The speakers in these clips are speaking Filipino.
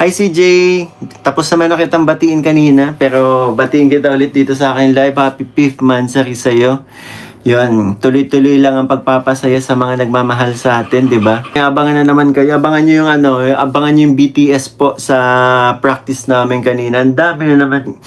Hi CJ! Tapos naman na kitang batiin kanina, pero batiin kita ulit dito sa akin live. Happy 5th monthsary sa'yo. Yun, tuloy-tuloy lang ang pagpapasaya sa mga nagmamahal sa atin, di ba? Abangan na naman kayo. Abangan nyo yung abangan nyo yung BTS po sa practice namin kanina. Ang dami na naman.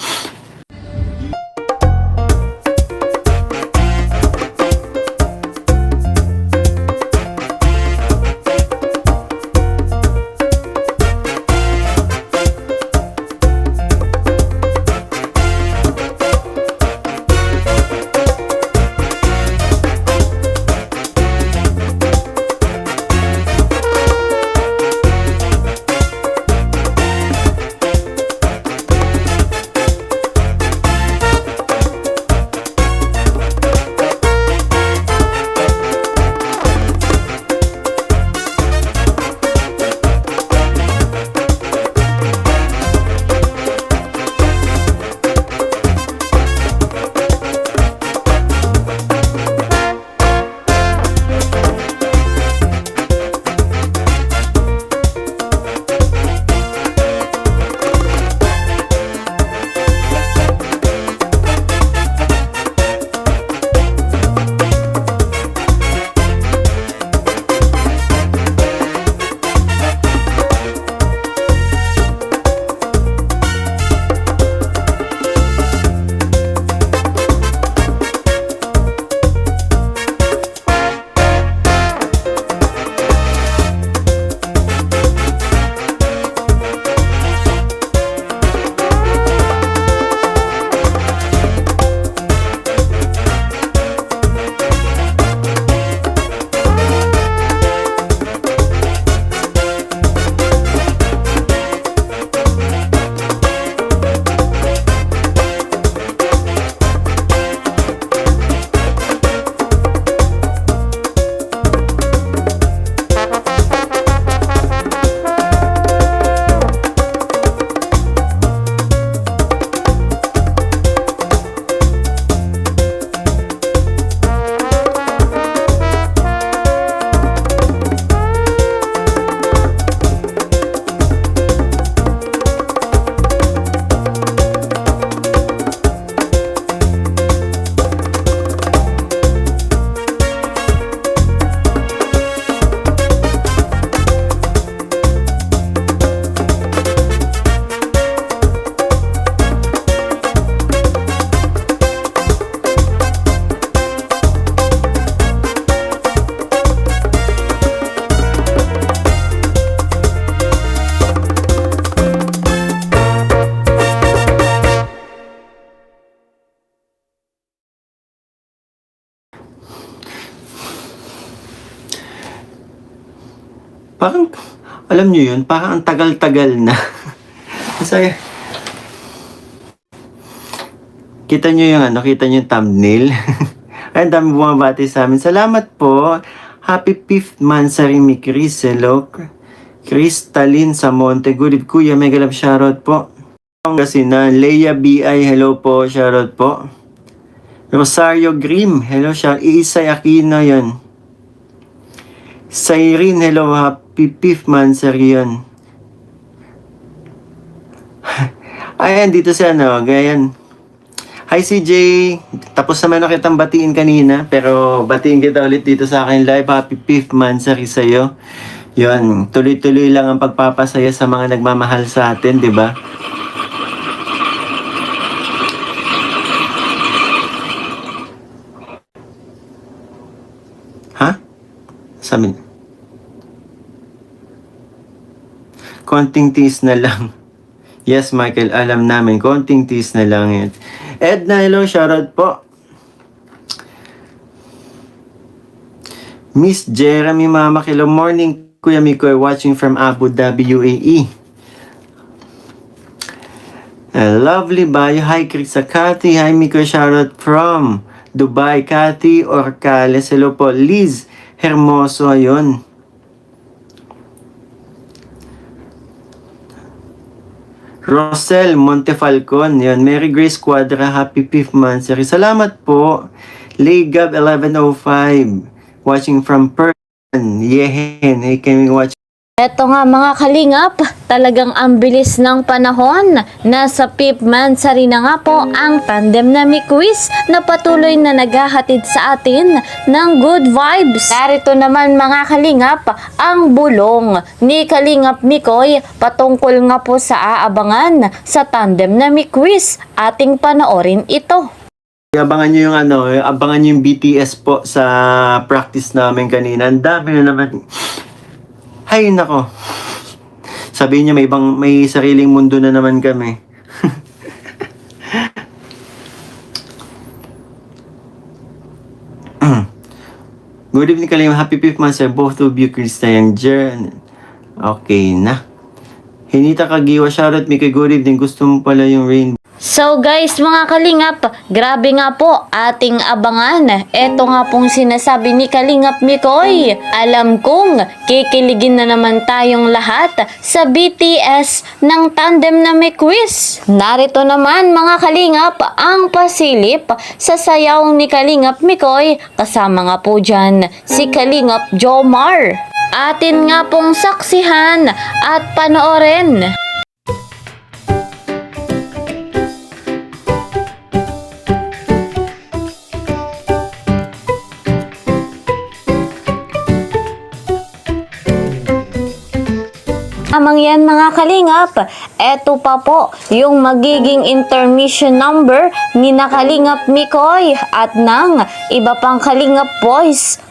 Parang, alam nyo yun, parang ang tagal-tagal na. Masaya. Kita nyo yung kita nyo yung thumbnail. Ay, ang dami bumabati sa amin. Salamat po. Happy 5th monthsary mi Chris. Hello. Crystalline Samonte. Good evening, Kuya. Mega love shoutout po. Kasi na Leia B.I. Hello po. Shoutout po. Rosario Grim. Hello siya. Isay Aquino yun. Cyrene, hello, happy 5th monthsary yun. Ayan, dito si ganyan. Hi CJ, tapos naman na kitang batiin kanina, pero batiin kita ulit dito sa akin live. Happy 5th monthsary sa'yo. Yun, tuloy-tuloy lang ang pagpapasaya sa mga nagmamahal sa atin, di ba? Ha? Sabi konting tiis na lang. Yes, Michael, alam namin. Konting tiis na lang yan. Edna, hello, shoutout po. Miss Jeremy Mama, hello, morning. Kuya Miko, watching from Abu Dhabi, UAE. Lovely bio. Hi, Krisa Cathy. Hi, Miko, shoutout from Dubai. Cathy Orcales, hello po. Liz Hermoso, ayun. Rosel Montefalcon, yun. Mary Grace Quadra, happy 5th monthsary. Salamat po. Legab 1105, watching from Perth. Yehen, hey, can we watch Eto nga mga kalingap, talagang ang bilis ng panahon. Nasa 5th month rin na nga po ang tandem na Quiz na patuloy na naghahatid sa atin ng good vibes. Narito naman mga kalingap, ang bulong ni Kalingap Mikoy patungkol nga po sa aabangan sa tandem na Quiz. Ating panoorin ito. Abangan nyo yung abangan nyo yung BTS po sa practice namin kanina. Ang dami na naman. Hay nako. Sabihin niya may sariling mundo na naman kami. Good evening Kalim. Happy 5th month sir. Both of you, Krista and Jer. Okay na. Hinita Kagiwa. Shoutout Mika. Good evening. Gusto mo pala yung rainbow. So guys mga kalingap, grabe nga po ating abangan. Eto nga pong sinasabi ni Kalingap Mikoy. Alam kong kikiligin na naman tayong lahat sa BTS ng tandem na Quiz. Narito naman mga kalingap ang pasilip sa sayaw ni Kalingap Mikoy. Kasama nga po dyan si Kalingap Jomar. Atin nga pong saksihan at panoorin. Amang yan mga kalingap, eto pa po yung magiging intermission number ni na Kalingap Mikoy at ng iba pang Kalingap Boys.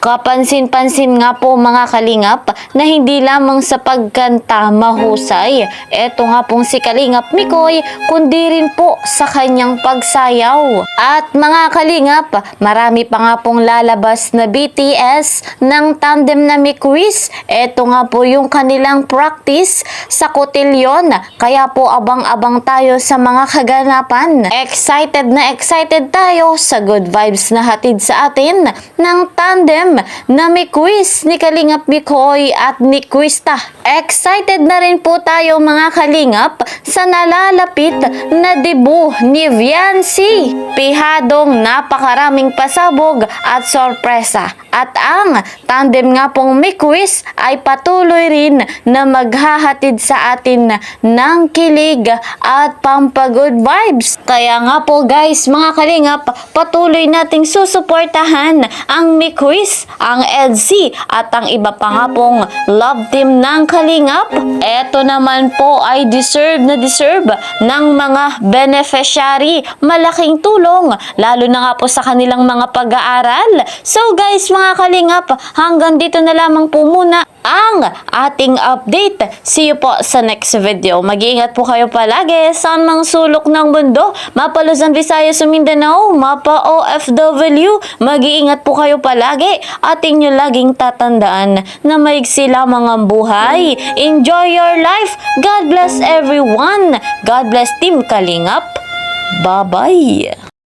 Kapansin-pansin nga po mga kalingap na hindi lamang sa pagkanta mahusay. Eto nga pong si Kalingap Mikoy kundi rin po sa kanyang pagsayaw. At mga kalingap, marami pa nga pong lalabas na BTS ng tandem na Quiz. Eto nga po yung kanilang practice sa Cotillion. Kaya po abang-abang tayo sa mga kaganapan. Excited na excited tayo sa good vibes na hatid sa atin ng tandem na Quiz ni Kalingap Mikoy at ni Krista. Excited na rin po tayo mga kalingap sa nalalapit na debut ni Viancy. Pihadong napakaraming pasabog at sorpresa. At ang tandem nga pong Quiz ay patuloy rin na maghahatid sa atin ng kilig at pampagood vibes. Kaya nga po guys mga kalingap, patuloy nating susuportahan ang Quiz, ang EDC at ang iba pa nga pong love team ng Kalingap. Eto naman po ay deserve ng mga beneficiary. Malaking tulong lalo na nga po sa kanilang mga pag-aaral. So guys mga Kalingap, hanggang dito na lamang po muna ang ating update. See you po sa next video. Mag-iingat po kayo palagi sa mang sulok ng mundo. Mapa Luzon, Visayas, Mindanao, mapa OFW. Mag-iingat po kayo palagi at inyo laging tatandaan na maigsi lamang ang buhay. Enjoy your life. God bless everyone. God bless Team Kalingap. Bye-bye.